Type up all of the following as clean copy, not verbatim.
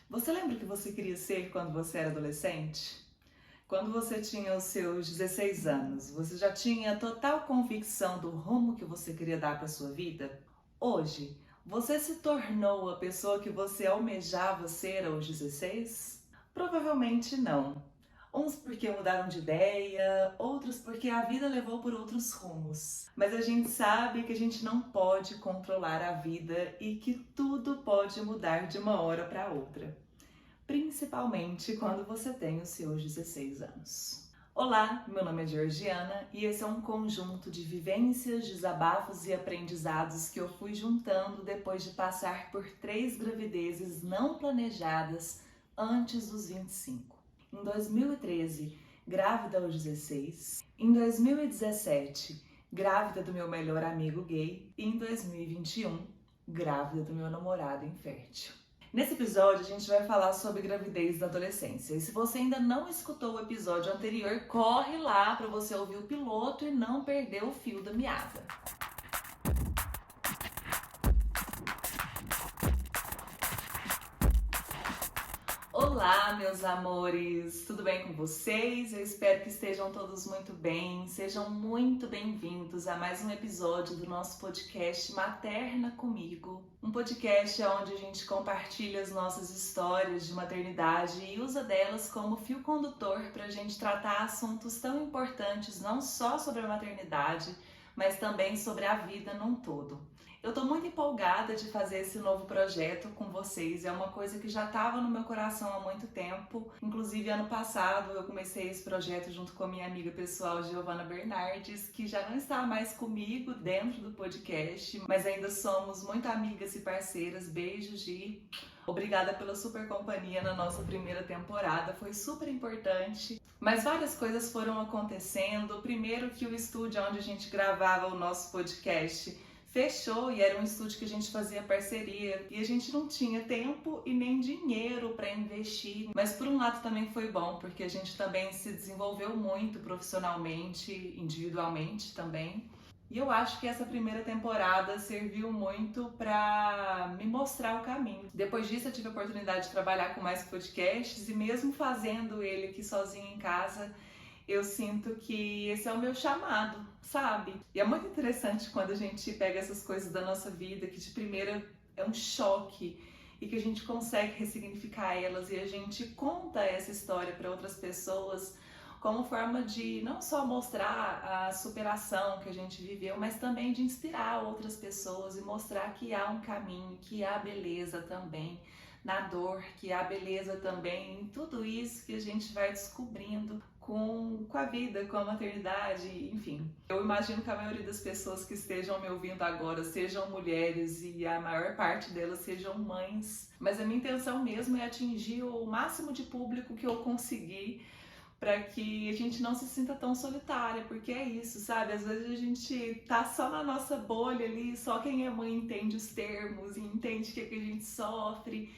Você lembra o que você queria ser quando você era adolescente? Quando você tinha os seus 16 anos, você já tinha total convicção do rumo que você queria dar para sua vida? Hoje, você se tornou a pessoa que você almejava ser aos 16? Provavelmente não. Uns porque mudaram de ideia, outros porque a vida levou por outros rumos. Mas a gente sabe que a gente não pode controlar a vida e que tudo pode mudar de uma hora para outra, principalmente quando você tem os seus 16 anos. Olá, meu nome é Georgiana e esse é um conjunto de vivências, desabafos e aprendizados que eu fui juntando depois de passar por 3 gravidezes não planejadas antes dos 25. Em 2013, grávida aos 16. Em 2017, grávida do meu melhor amigo gay. E em 2021, grávida do meu namorado infértil. Nesse episódio, a gente vai falar sobre gravidez da adolescência. E se você ainda não escutou o episódio anterior, corre lá para você ouvir o piloto e não perder o fio da meada. Olá, meus amores! Tudo bem com vocês? Eu espero que estejam todos muito bem. Sejam muito bem-vindos a mais um episódio do nosso podcast Materna Comigo. Um podcast onde a gente compartilha as nossas histórias de maternidade e usa delas como fio condutor para a gente tratar assuntos tão importantes, não só sobre a maternidade, mas também sobre a vida num todo. Eu tô muito empolgada de fazer esse novo projeto com vocês, é uma coisa que já estava no meu coração há muito tempo. Inclusive, ano passado eu comecei esse projeto junto com a minha amiga pessoal Giovana Bernardes, que já não está mais comigo dentro do podcast, mas ainda somos muito amigas e parceiras. Beijos, Gi! Obrigada pela super companhia na nossa primeira temporada, foi super importante. Mas várias coisas foram acontecendo. Primeiro que o estúdio onde a gente gravava o nosso podcast fechou e era um estúdio que a gente fazia parceria e a gente não tinha tempo e nem dinheiro para investir, mas por um lado também foi bom porque a gente também se desenvolveu muito profissionalmente, individualmente também. E eu acho que essa primeira temporada serviu muito para me mostrar o caminho. Depois disso eu tive a oportunidade de trabalhar com mais podcasts e mesmo fazendo ele aqui sozinha em casa, eu sinto que esse é o meu chamado, sabe? E é muito interessante quando a gente pega essas coisas da nossa vida, que de primeira é um choque, e que a gente consegue ressignificar elas e a gente conta essa história para outras pessoas como forma de não só mostrar a superação que a gente viveu, mas também de inspirar outras pessoas e mostrar que há um caminho, que há beleza também na dor, que há beleza também em tudo isso que a gente vai descobrindo com a vida, com a maternidade, enfim. Eu imagino que a maioria das pessoas que estejam me ouvindo agora sejam mulheres e a maior parte delas sejam mães, mas a minha intenção mesmo é atingir o máximo de público que eu conseguir para que a gente não se sinta tão solitária, porque é isso, sabe? Às vezes a gente tá só na nossa bolha ali, só quem é mãe entende os termos e entende o que a gente sofre.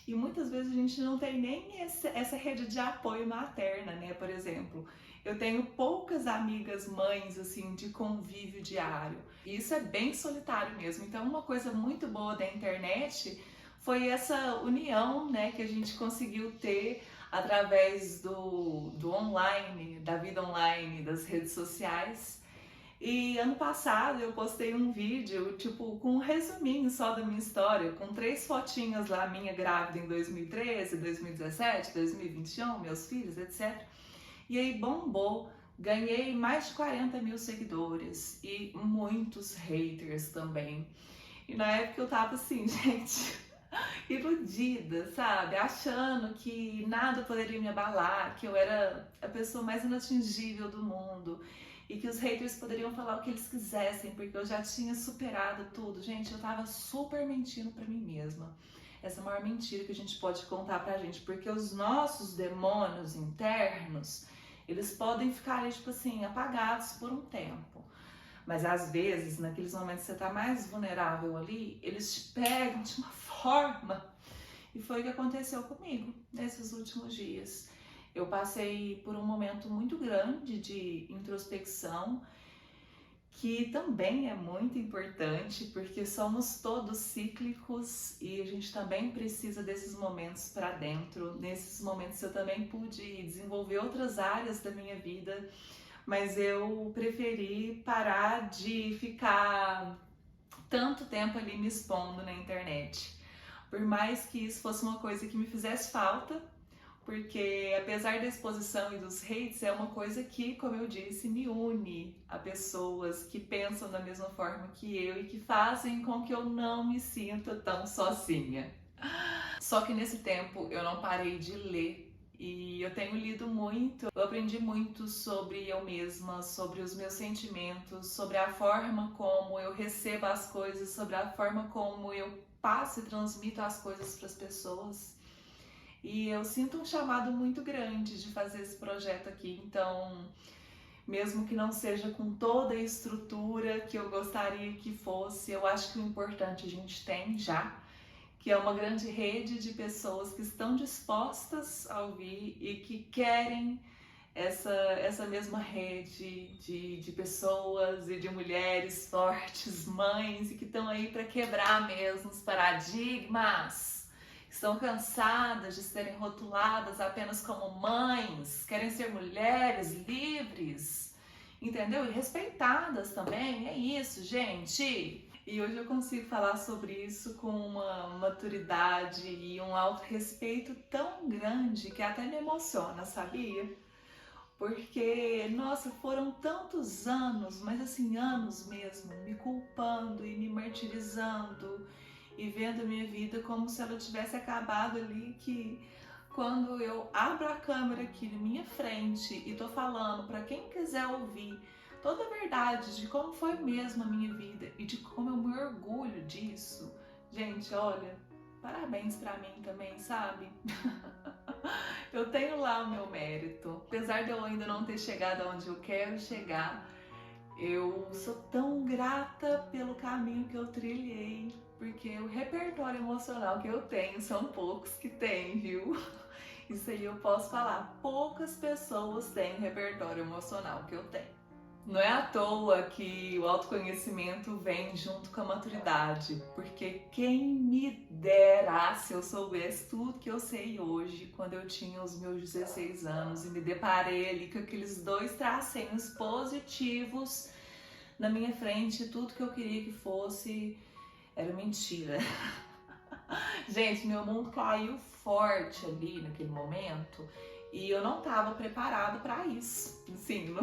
E muitas vezes a gente não tem nem essa rede de apoio materna, né? Por exemplo, eu tenho poucas amigas mães, assim, de convívio diário. E isso é bem solitário mesmo. Então, uma coisa muito boa da internet foi essa união, né, que a gente conseguiu ter através do online, da vida online, das redes sociais. E ano passado eu postei um vídeo, tipo, com um resuminho só da minha história, com 3 fotinhas lá, minha grávida em 2013, 2017, 2021, meus filhos, etc. E aí bombou, ganhei mais de 40 mil seguidores e muitos haters também. E na época eu tava assim, gente, iludida, sabe? Achando que nada poderia me abalar, que eu era a pessoa mais inatingível do mundo e que os haters poderiam falar o que eles quisessem, porque eu já tinha superado tudo. Gente, eu tava super mentindo pra mim mesma. Essa é a maior mentira que a gente pode contar pra gente, porque os nossos demônios internos, eles podem ficar, tipo assim, apagados por um tempo. Mas às vezes, naqueles momentos que você tá mais vulnerável ali, eles te pegam de uma forma. E foi o que aconteceu comigo nesses últimos dias. Eu passei por um momento muito grande de introspecção que também é muito importante, porque somos todos cíclicos e a gente também precisa desses momentos para dentro. Nesses momentos eu também pude desenvolver outras áreas da minha vida, mas eu preferi parar de ficar tanto tempo ali me expondo na internet. Por mais que isso fosse uma coisa que me fizesse falta, porque apesar da exposição e dos hates, é uma coisa que, como eu disse, me une a pessoas que pensam da mesma forma que eu e que fazem com que eu não me sinta tão sozinha. Só que nesse tempo eu não parei de ler e eu tenho lido muito, eu aprendi muito sobre eu mesma, sobre os meus sentimentos, sobre a forma como eu recebo as coisas, sobre a forma como eu passo e transmito as coisas para as pessoas. E eu sinto um chamado muito grande de fazer esse projeto aqui, então, mesmo que não seja com toda a estrutura que eu gostaria que fosse, eu acho que o importante a gente tem já, que é uma grande rede de pessoas que estão dispostas a ouvir e que querem essa mesma rede de pessoas e de mulheres fortes, mães, e que estão aí para quebrar mesmo os paradigmas. Estão cansadas de serem rotuladas apenas como mães, querem ser mulheres livres, entendeu? E respeitadas também, é isso, gente! E hoje eu consigo falar sobre isso com uma maturidade e um autorrespeito tão grande que até me emociona, sabia? Porque, nossa, foram tantos anos, mas assim, anos mesmo, me culpando e me martirizando e vendo a minha vida como se ela tivesse acabado ali, que quando eu abro a câmera aqui na minha frente e tô falando para quem quiser ouvir toda a verdade de como foi mesmo a minha vida e de como eu me orgulho disso, gente, olha, parabéns pra mim também, sabe? Eu tenho lá o meu mérito. Apesar de eu ainda não ter chegado aonde eu quero chegar, eu sou tão grata pelo caminho que eu trilhei, porque o repertório emocional que eu tenho são poucos que têm, viu? Isso aí eu posso falar, poucas pessoas têm o repertório emocional que eu tenho. Não é à toa que o autoconhecimento vem junto com a maturidade, porque quem me dera se eu soubesse tudo que eu sei hoje, quando eu tinha os meus 16 anos e me deparei ali com aqueles dois tracinhos positivos na minha frente, tudo que eu queria que fosse era mentira. Gente, meu mundo caiu forte ali naquele momento e eu não estava preparada para isso. Assim,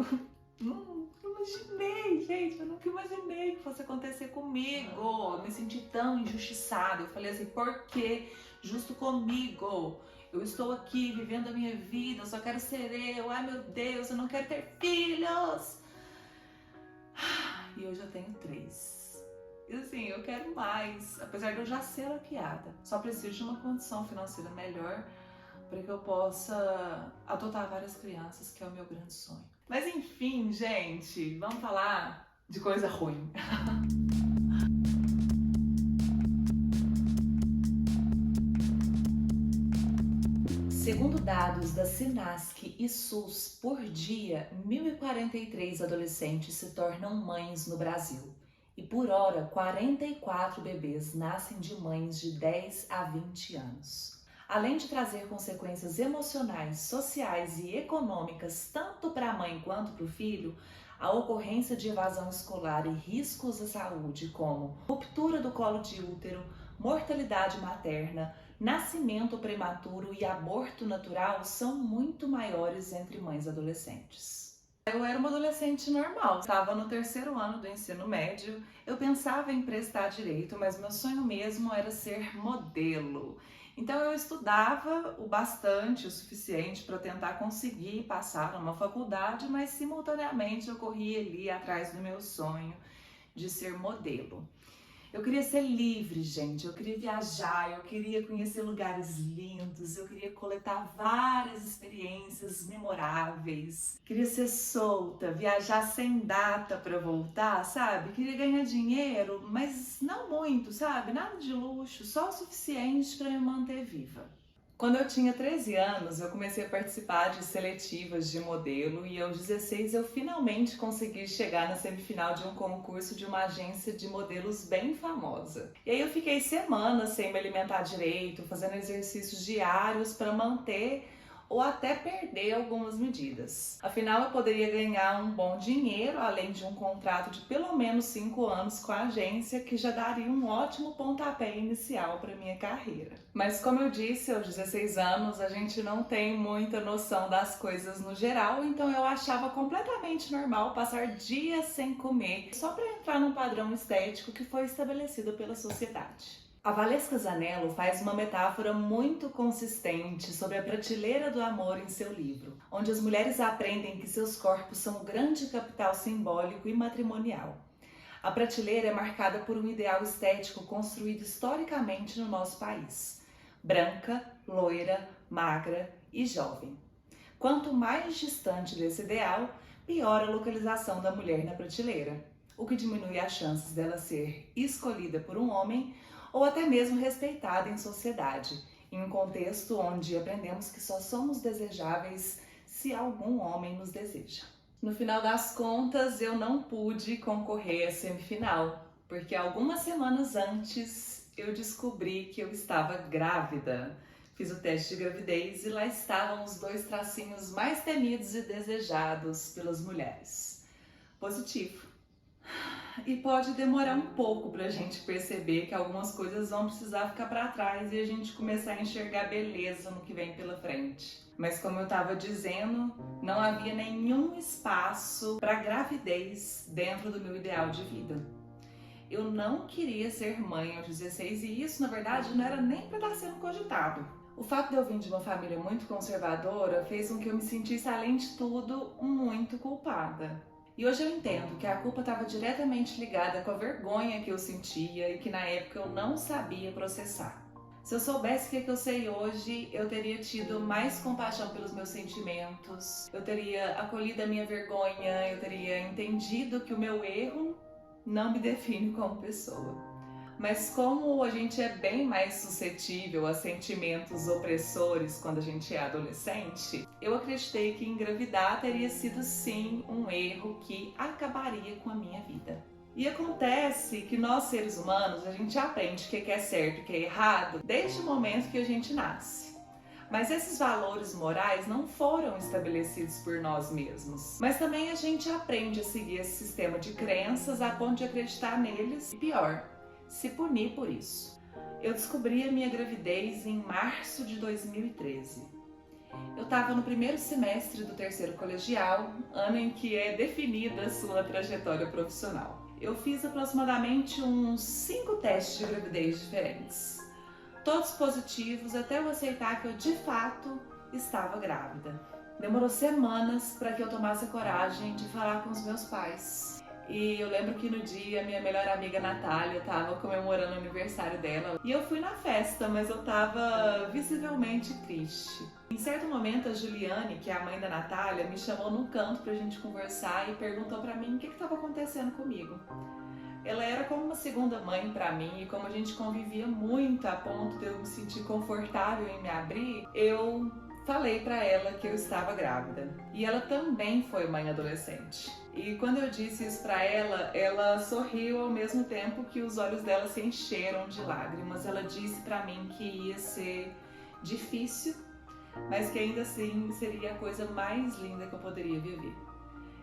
não imaginei, gente, eu nunca imaginei que fosse acontecer comigo. Eu me senti tão injustiçada. Eu falei assim, por que justo comigo? Eu estou aqui vivendo a minha vida, eu só quero ser eu. Ai meu Deus, eu não quero ter filhos. E hoje eu tenho 3. E assim, eu quero mais, apesar de eu já ser laqueada. Só preciso de uma condição financeira melhor para que eu possa adotar várias crianças, que é o meu grande sonho. Mas enfim, gente, vamos falar de coisa ruim. Segundo dados da SINASC e SUS, por dia, 1.043 adolescentes se tornam mães no Brasil. E por hora, 44 bebês nascem de mães de 10 a 20 anos. Além de trazer consequências emocionais, sociais e econômicas tanto para a mãe quanto para o filho, a ocorrência de evasão escolar e riscos à saúde, como ruptura do colo de útero, mortalidade materna, nascimento prematuro e aborto natural, são muito maiores entre mães adolescentes. Eu era uma adolescente normal, estava no 3º ano do ensino médio, eu pensava em prestar direito, mas meu sonho mesmo era ser modelo. Então eu estudava o bastante, o suficiente para tentar conseguir passar numa faculdade, mas simultaneamente eu corria ali atrás do meu sonho de ser modelo. Eu queria ser livre, gente, eu queria viajar, eu queria conhecer lugares lindos, eu queria coletar várias experiências memoráveis, queria ser solta, viajar sem data para voltar, sabe? Queria ganhar dinheiro, mas não muito, sabe? Nada de luxo, só o suficiente para me manter viva. Quando eu tinha 13 anos, eu comecei a participar de seletivas de modelo e aos 16 eu finalmente consegui chegar na semifinal de um concurso de uma agência de modelos bem famosa. E aí eu fiquei semanas sem me alimentar direito, fazendo exercícios diários para manter ou até perder algumas medidas. Afinal, eu poderia ganhar um bom dinheiro, além de um contrato de pelo menos 5 anos com a agência, que já daria um ótimo pontapé inicial para minha carreira. Mas como eu disse, aos 16 anos a gente não tem muita noção das coisas no geral, então eu achava completamente normal passar dias sem comer, só para entrar num padrão estético que foi estabelecido pela sociedade. A Valesca Zanello faz uma metáfora muito consistente sobre a prateleira do amor em seu livro, onde as mulheres aprendem que seus corpos são um grande capital simbólico e matrimonial. A prateleira é marcada por um ideal estético construído historicamente no nosso país: branca, loira, magra e jovem. Quanto mais distante desse ideal, pior a localização da mulher na prateleira, o que diminui as chances dela ser escolhida por um homem ou até mesmo respeitada em sociedade, em um contexto onde aprendemos que só somos desejáveis se algum homem nos deseja. No final das contas, eu não pude concorrer à semifinal, porque algumas semanas antes eu descobri que eu estava grávida. Fiz o teste de gravidez e lá estavam os 2 tracinhos mais temidos e desejados pelas mulheres: positivo. E pode demorar um pouco pra gente perceber que algumas coisas vão precisar ficar pra trás e a gente começar a enxergar beleza no que vem pela frente. Mas como eu tava dizendo, não havia nenhum espaço pra gravidez dentro do meu ideal de vida. Eu não queria ser mãe aos 16 e isso, na verdade, não era nem pra estar sendo cogitado. O fato de eu vir de uma família muito conservadora fez com que eu me sentisse, além de tudo, muito culpada. E hoje eu entendo que a culpa estava diretamente ligada com a vergonha que eu sentia e que na época eu não sabia processar. Se eu soubesse o que eu sei hoje, eu teria tido mais compaixão pelos meus sentimentos, eu teria acolhido a minha vergonha, eu teria entendido que o meu erro não me define como pessoa. Mas como a gente é bem mais suscetível a sentimentos opressores quando a gente é adolescente, eu acreditei que engravidar teria sido sim um erro que acabaria com a minha vida. E acontece que nós seres humanos, a gente aprende o que é certo e o que é errado desde o momento que a gente nasce. Mas esses valores morais não foram estabelecidos por nós mesmos. Mas também a gente aprende a seguir esse sistema de crenças a ponto de acreditar neles e, pior, se punir por isso. Eu descobri a minha gravidez em março de 2013. Eu estava no primeiro semestre do 3º colegial, ano em que é definida a sua trajetória profissional. Eu fiz aproximadamente uns 5 testes de gravidez diferentes, todos positivos até eu aceitar que eu de fato estava grávida. Demorou semanas para que eu tomasse a coragem de falar com os meus pais. E eu lembro que no dia minha melhor amiga Natália estava comemorando o aniversário dela e eu fui na festa, mas eu estava visivelmente triste. Em certo momento a Juliane, que é a mãe da Natália, me chamou num canto pra gente conversar e perguntou pra mim o que estava acontecendo comigo. Ela era como uma segunda mãe pra mim e como a gente convivia muito a ponto de eu me sentir confortável em me abrir, eu falei pra ela que eu estava grávida. E ela também foi mãe adolescente. E quando eu disse isso pra ela, ela sorriu ao mesmo tempo que os olhos dela se encheram de lágrimas. Ela disse pra mim que ia ser difícil, mas que ainda assim seria a coisa mais linda que eu poderia viver.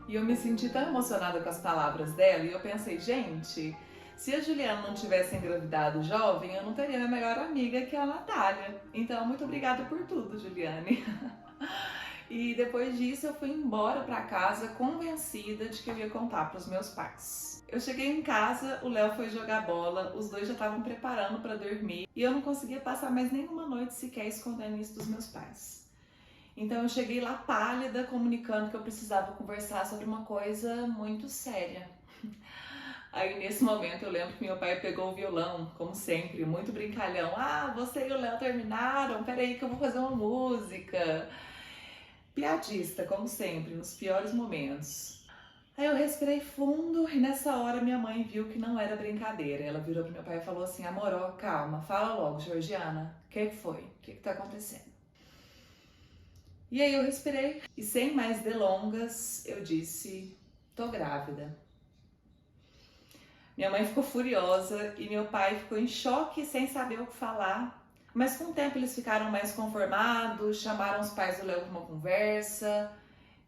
E eu me senti tão emocionada com as palavras dela e eu pensei, gente, se a Juliana não tivesse engravidado jovem, eu não teria minha melhor amiga, que é a Natália. Então, muito obrigada por tudo, Juliane. E depois disso eu fui embora pra casa convencida de que eu ia contar pros meus pais. Eu cheguei em casa, o Léo foi jogar bola, os dois já estavam preparando pra dormir e eu não conseguia passar mais nenhuma noite sequer escondendo isso dos meus pais. Então eu cheguei lá pálida, comunicando que eu precisava conversar sobre uma coisa muito séria. Aí nesse momento eu lembro que meu pai pegou o violão, como sempre, muito brincalhão. Ah, você e o Léo terminaram? Peraí que eu vou fazer uma música. Piadista, como sempre, nos piores momentos. Aí eu respirei fundo e nessa hora minha mãe viu que não era brincadeira. Ela virou pro meu pai e falou assim: amor, ó, calma, fala logo, Georgiana, o que foi? O que tá acontecendo? E aí eu respirei e sem mais delongas eu disse: tô grávida. Minha mãe ficou furiosa e meu pai ficou em choque sem saber o que falar. Mas com o tempo eles ficaram mais conformados, chamaram os pais do Léo para uma conversa,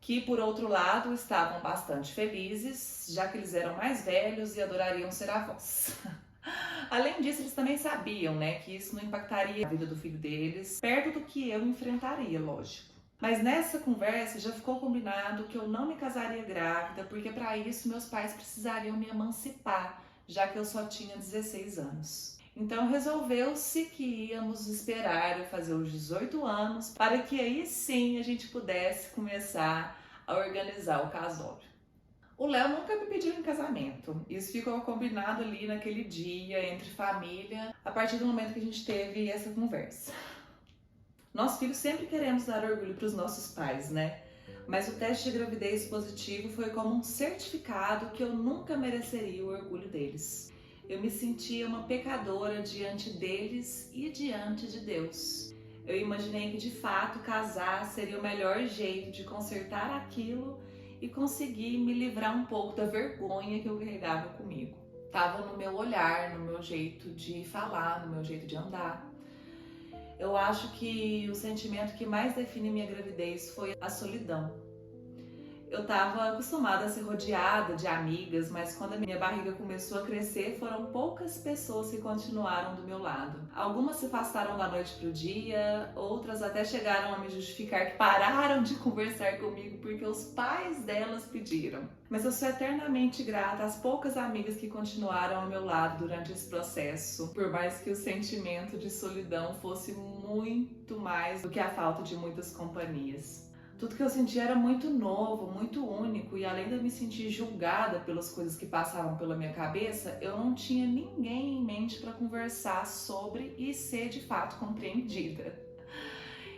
que por outro lado estavam bastante felizes, já que eles eram mais velhos e adorariam ser avós. Além disso, eles também sabiam, né, que isso não impactaria a vida do filho deles, perto do que eu enfrentaria, lógico. Mas nessa conversa já ficou combinado que eu não me casaria grávida, porque para isso meus pais precisariam me emancipar, já que eu só tinha 16 anos. Então resolveu-se que íamos esperar eu fazer os 18 anos para que aí sim a gente pudesse começar a organizar o casório. O Léo nunca me pediu em casamento. Isso ficou combinado ali naquele dia entre família, a partir do momento que a gente teve essa conversa. Nós filhos sempre queremos dar orgulho para os nossos pais, né? Mas o teste de gravidez positivo foi como um certificado que eu nunca mereceria o orgulho deles. Eu me sentia uma pecadora diante deles e diante de Deus. Eu imaginei que de fato casar seria o melhor jeito de consertar aquilo e conseguir me livrar um pouco da vergonha que eu carregava comigo. Tava no meu olhar, no meu jeito de falar, no meu jeito de andar. Eu acho que o sentimento que mais define minha gravidez foi a solidão. Eu estava acostumada a ser rodeada de amigas, mas quando a minha barriga começou a crescer, foram poucas pessoas que continuaram do meu lado. Algumas se afastaram da noite para o dia, outras até chegaram a me justificar que pararam de conversar comigo porque os pais delas pediram. Mas eu sou eternamente grata às poucas amigas que continuaram ao meu lado durante esse processo, por mais que o sentimento de solidão fosse muito mais do que a falta de muitas companhias. Tudo que eu sentia era muito novo, muito único, e além de eu me sentir julgada pelas coisas que passavam pela minha cabeça, eu não tinha ninguém em mente para conversar sobre e ser de fato compreendida.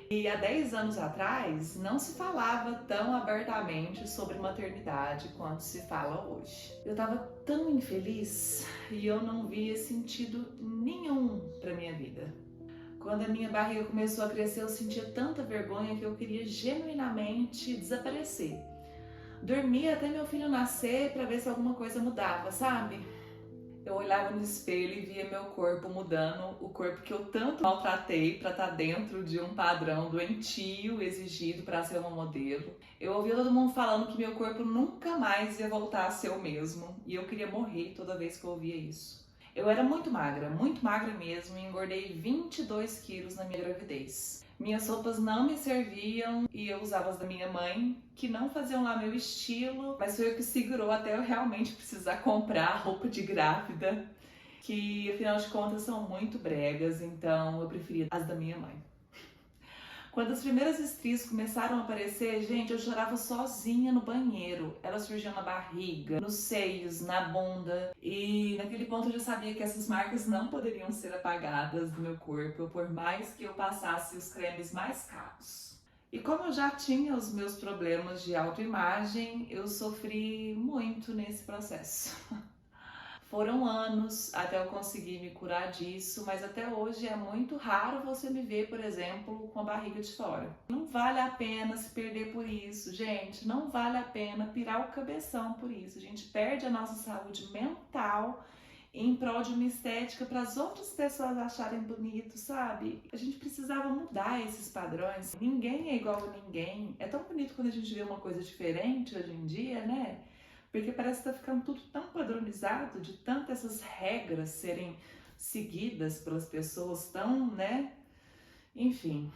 E há 10 anos atrás, não se falava tão abertamente sobre maternidade quanto se fala hoje. Eu estava tão infeliz e eu não via sentido nenhum para minha vida. Quando a minha barriga começou a crescer, eu sentia tanta vergonha que eu queria genuinamente desaparecer. Dormia até meu filho nascer para ver se alguma coisa mudava, sabe? Eu olhava no espelho e via meu corpo mudando, o corpo que eu tanto maltratei para estar dentro de um padrão doentio exigido para ser uma modelo. Eu ouvia todo mundo falando que meu corpo nunca mais ia voltar a ser o mesmo e eu queria morrer toda vez que eu ouvia isso. Eu era muito magra mesmo e engordei 22 quilos na minha gravidez. Minhas roupas não me serviam e eu usava as da minha mãe, que não faziam lá meu estilo, mas foi o que segurou até eu realmente precisar comprar roupa de grávida, que afinal de contas são muito bregas, então eu preferia as da minha mãe. Quando as primeiras estrias começaram a aparecer, gente, eu chorava sozinha no banheiro. Elas surgiam na barriga, nos seios, na bunda. E naquele ponto eu já sabia que essas marcas não poderiam ser apagadas do meu corpo, por mais que eu passasse os cremes mais caros. E como eu já tinha os meus problemas de autoimagem, eu sofri muito nesse processo. Foram anos até eu conseguir me curar disso, mas até hoje é muito raro você me ver, por exemplo, com a barriga de fora. Não vale a pena se perder por isso, gente. Não vale a pena pirar o cabeção por isso. A gente perde a nossa saúde mental em prol de uma estética para as outras pessoas acharem bonito, sabe? A gente precisava mudar esses padrões. Ninguém é igual a ninguém. É tão bonito quando a gente vê uma coisa diferente hoje em dia, né? Porque parece que tá ficando tudo tão padronizado, de tantas essas regras serem seguidas pelas pessoas tão, né? Enfim.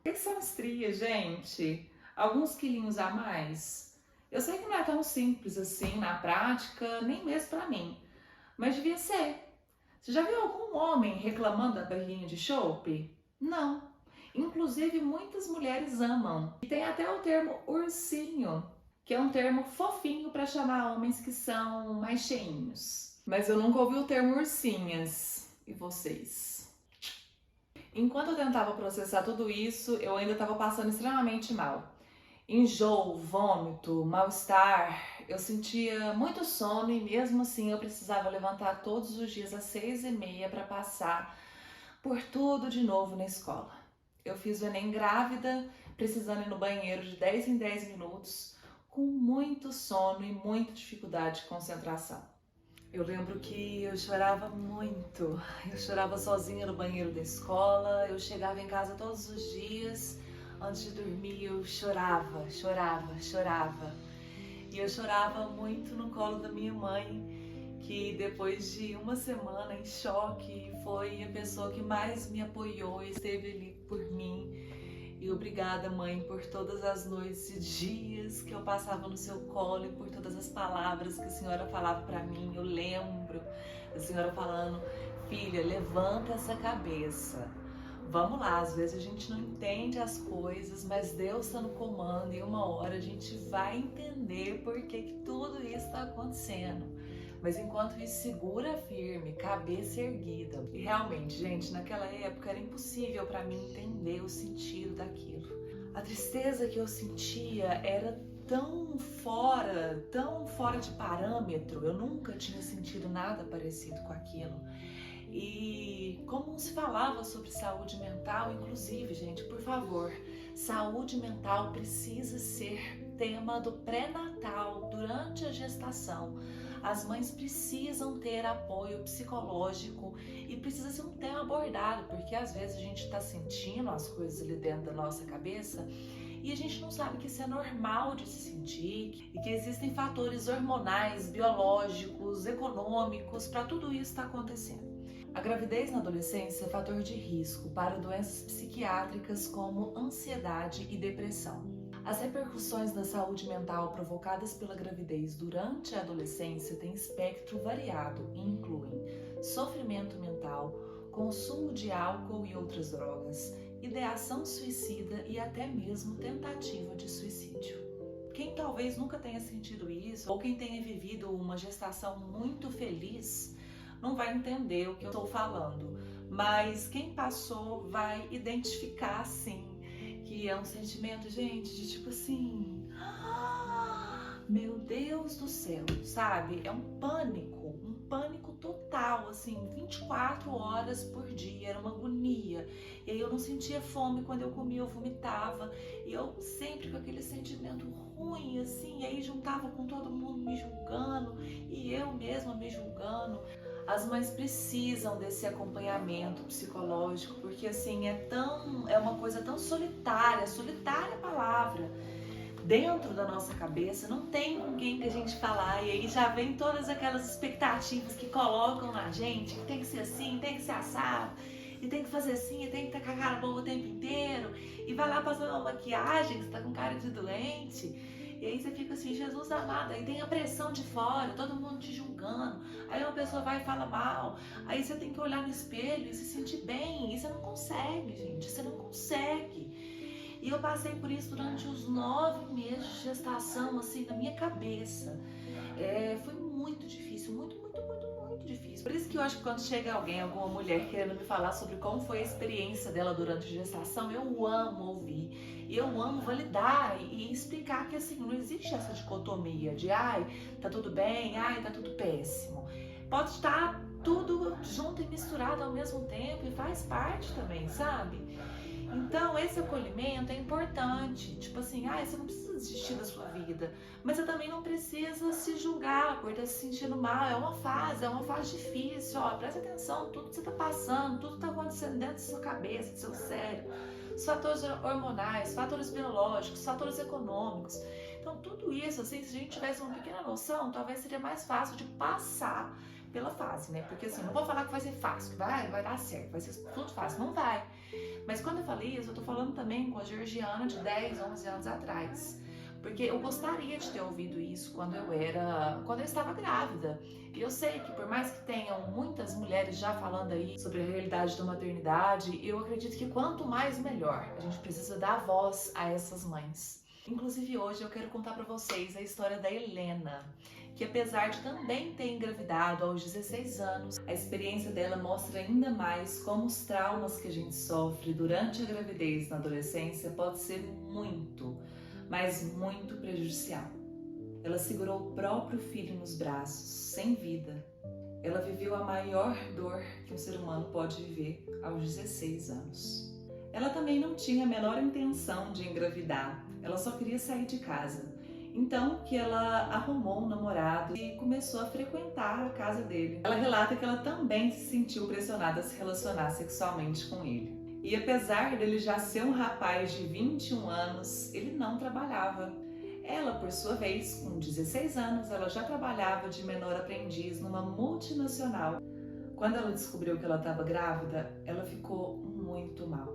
O que são estrias, gente? Alguns quilinhos a mais? Eu sei que não é tão simples assim na prática, nem mesmo pra mim. Mas devia ser. Você já viu algum homem reclamando da barriguinha de chope? Não. Inclusive, muitas mulheres amam. E tem até o termo ursinho, que é um termo fofinho para chamar homens que são mais cheinhos. Mas eu nunca ouvi o termo ursinhas. E vocês? Enquanto eu tentava processar tudo isso, eu ainda estava passando extremamente mal. enjoo, vômito, mal-estar. Eu sentia muito sono e mesmo assim eu precisava levantar todos os dias às 6h30 para passar por tudo de novo na escola. Eu fiz o Enem grávida, precisando ir no banheiro de 10 em 10 minutos, com muito sono e muita dificuldade de concentração. Eu lembro que eu chorava muito, eu chorava sozinha no banheiro da escola, eu chegava em casa todos os dias, antes de dormir eu chorava. E eu chorava muito no colo da minha mãe, que depois de uma semana em choque, foi a pessoa que mais me apoiou e esteve ali por mim. E obrigada, mãe, por todas as noites e dias que eu passava no seu colo e por todas as palavras que a senhora falava para mim. Eu lembro a senhora falando: filha, levanta essa cabeça. Vamos lá, às vezes a gente não entende as coisas, mas Deus está no comando e uma hora a gente vai entender por que tudo isso está acontecendo. Mas enquanto isso, segura firme, cabeça erguida. E realmente, gente, naquela época era impossível para mim entender o sentido daquilo. A tristeza que eu sentia era tão fora de parâmetro. Eu nunca tinha sentido nada parecido com aquilo. E como se falava sobre saúde mental, inclusive, gente, por favor, saúde mental precisa ser tema do pré-natal, durante a gestação. As mães precisam ter apoio psicológico e precisa ser um tema abordado, porque às vezes a gente está sentindo as coisas ali dentro da nossa cabeça e a gente não sabe que isso é normal de se sentir e que existem fatores hormonais, biológicos, econômicos para tudo isso estar acontecendo. A gravidez na adolescência é fator de risco para doenças psiquiátricas como ansiedade e depressão. As repercussões da saúde mental provocadas pela gravidez durante a adolescência têm espectro variado e incluem sofrimento mental, consumo de álcool e outras drogas, ideação suicida e até mesmo tentativa de suicídio. Quem talvez nunca tenha sentido isso, ou quem tenha vivido uma gestação muito feliz, não vai entender o que eu estou falando, mas quem passou vai identificar sim que é um sentimento, gente, de tipo assim, meu Deus do céu, sabe? É um pânico total, assim, 24 horas por dia, era uma agonia. E aí eu não sentia fome, quando eu comia eu vomitava, e eu sempre com aquele sentimento ruim, assim, e aí juntava com todo mundo me julgando, e eu mesma me julgando. As mães precisam desse acompanhamento psicológico, porque assim, é uma coisa tão solitária a palavra. Dentro da nossa cabeça não tem com quem que a gente falar, e aí já vem todas aquelas expectativas que colocam na gente, que tem que ser assim, tem que ser assado, e tem que fazer assim, e tem que estar com a cara boa o tempo inteiro, e vai lá passando uma maquiagem, você tá com cara de doente. E aí você fica assim, Jesus amado, aí tem a pressão de fora, todo mundo te julgando, aí uma pessoa vai e fala mal, aí você tem que olhar no espelho e se sentir bem, e você não consegue, gente, você não consegue. E eu passei por isso durante os 9 meses de gestação, assim, na minha cabeça. Foi muito difícil, muito difícil. Por isso que eu acho que quando chega alguém, alguma mulher querendo me falar sobre como foi a experiência dela durante a gestação, eu amo ouvir. E eu amo validar e explicar que assim, não existe essa dicotomia de ai, tá tudo bem, ai, tá tudo péssimo. Pode estar tudo junto e misturado ao mesmo tempo e faz parte também, sabe? Então, esse acolhimento é importante. Tipo assim, você não precisa desistir da sua vida, mas você também não precisa se julgar por estar se sentindo mal. É uma fase difícil. Ó, presta atenção, tudo que você está passando, tudo que está acontecendo dentro da sua cabeça, do seu cérebro. Os fatores hormonais, fatores biológicos, fatores econômicos. Então, tudo isso, assim, se a gente tivesse uma pequena noção, talvez seria mais fácil de passar pela fase, né? Porque assim, não vou falar que vai ser fácil, que vai dar certo, vai ser tudo fácil. Não vai. Mas quando eu falei isso, eu tô falando também com a Georgiana de 10, 11 anos atrás. Porque eu gostaria de ter ouvido isso quando eu estava grávida. E eu sei que por mais que tenham muitas mulheres já falando aí sobre a realidade da maternidade, eu acredito que quanto mais melhor. A gente precisa dar voz a essas mães. Inclusive hoje eu quero contar para vocês a história da Helena, que apesar de também ter engravidado aos 16 anos, a experiência dela mostra ainda mais como os traumas que a gente sofre durante a gravidez na adolescência pode ser muito, mas muito prejudicial. Ela segurou o próprio filho nos braços, sem vida. Ela viveu a maior dor que um ser humano pode viver aos 16 anos. Ela também não tinha a menor intenção de engravidar, ela só queria sair de casa. Então que ela arrumou um namorado e começou a frequentar a casa dele. Ela relata que ela também se sentiu pressionada a se relacionar sexualmente com ele. E apesar dele já ser um rapaz de 21 anos, ele não trabalhava. Ela, por sua vez, com 16 anos, ela já trabalhava de menor aprendiz numa multinacional. Quando ela descobriu que ela estava grávida, ela ficou muito mal.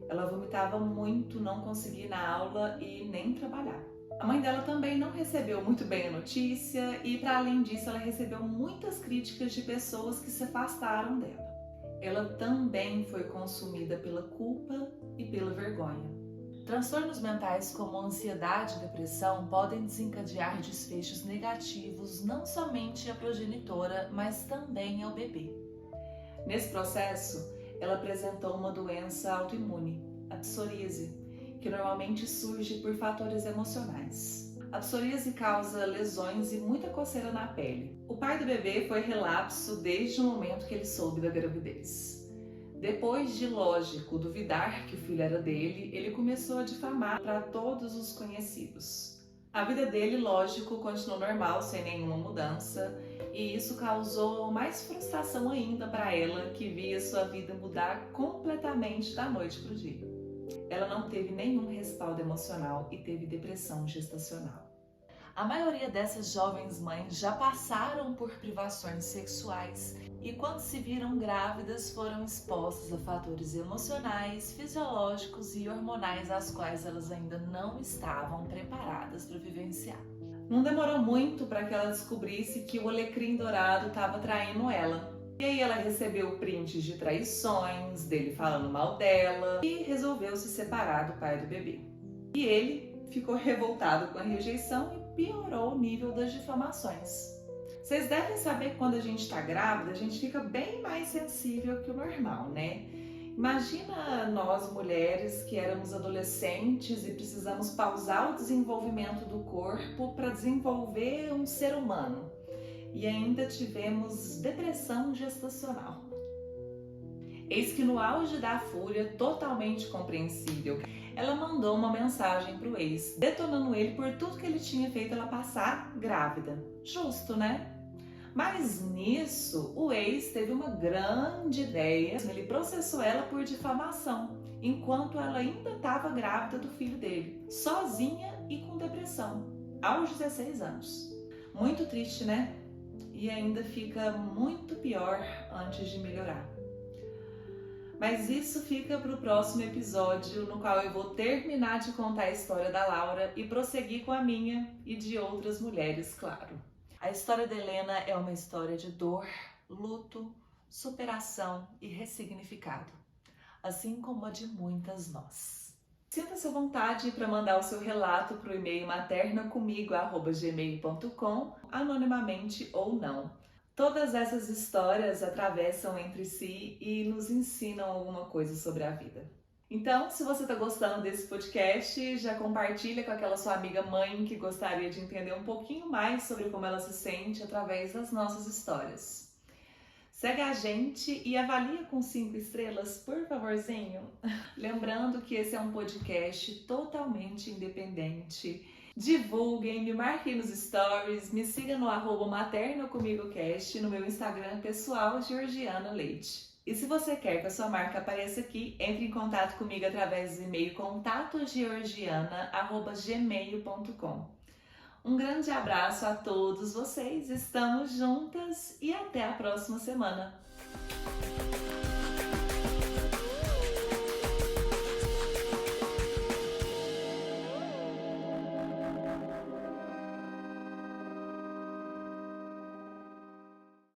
Ela vomitava muito, não conseguia ir na aula e nem trabalhar. A mãe dela também não recebeu muito bem a notícia e, para além disso, ela recebeu muitas críticas de pessoas que se afastaram dela. Ela também foi consumida pela culpa e pela vergonha. Transtornos mentais como ansiedade e depressão podem desencadear desfechos negativos não somente à progenitora, mas também ao bebê. Nesse processo, ela apresentou uma doença autoimune, a psoríase, que normalmente surge por fatores emocionais. A psoríase causa lesões e muita coceira na pele. O pai do bebê foi relapso desde o momento que ele soube da gravidez. Depois de, lógico, duvidar que o filho era dele, ele começou a difamar para todos os conhecidos. A vida dele, lógico, continuou normal, sem nenhuma mudança, e isso causou mais frustração ainda para ela, que via sua vida mudar completamente da noite para o dia. Ela não teve nenhum respaldo emocional e teve depressão gestacional. A maioria dessas jovens mães já passaram por privações sexuais e quando se viram grávidas foram expostas a fatores emocionais, fisiológicos e hormonais às quais elas ainda não estavam preparadas para vivenciar. Não demorou muito para que ela descobrisse que o alecrim dourado estava traindo ela. E aí ela recebeu prints de traições, dele falando mal dela e resolveu se separar do pai do bebê. E ele ficou revoltado com a rejeição e piorou o nível das difamações. Vocês devem saber que quando a gente está grávida, a gente fica bem mais sensível que o normal, né? Imagina nós mulheres que éramos adolescentes e precisamos pausar o desenvolvimento do corpo para desenvolver um ser humano. E ainda tivemos depressão gestacional. Eis que no auge da fúria, totalmente compreensível, ela mandou uma mensagem para o ex, detonando ele por tudo que ele tinha feito ela passar grávida. Justo, né? Mas nisso, o ex teve uma grande ideia. Ele processou ela por difamação, enquanto ela ainda estava grávida do filho dele, sozinha e com depressão, aos 16 anos. Muito triste, né? E ainda fica muito pior antes de melhorar. Mas isso fica para o próximo episódio, no qual eu vou terminar de contar a história da Laura e prosseguir com a minha e de outras mulheres, claro. A história da Helena é uma história de dor, luto, superação e ressignificado, assim como a de muitas nós. Sinta-se à vontade para mandar o seu relato para o e-mail maternacomigo@gmail.com, anonimamente ou não. Todas essas histórias atravessam entre si e nos ensinam alguma coisa sobre a vida. Então, se você está gostando desse podcast, já compartilha com aquela sua amiga mãe que gostaria de entender um pouquinho mais sobre como ela se sente através das nossas histórias. Segue a gente e avalia com 5 estrelas, por favorzinho. Lembrando que esse é um podcast totalmente independente. Divulguem, me marquem nos stories, me siga no @maternacomigocast, no meu Instagram pessoal, Georgiana Leite. E se você quer que a sua marca apareça aqui, entre em contato comigo através do e-mail contatogeorgiana@gmail.com. Um grande abraço a todos vocês, estamos juntas e até a próxima semana!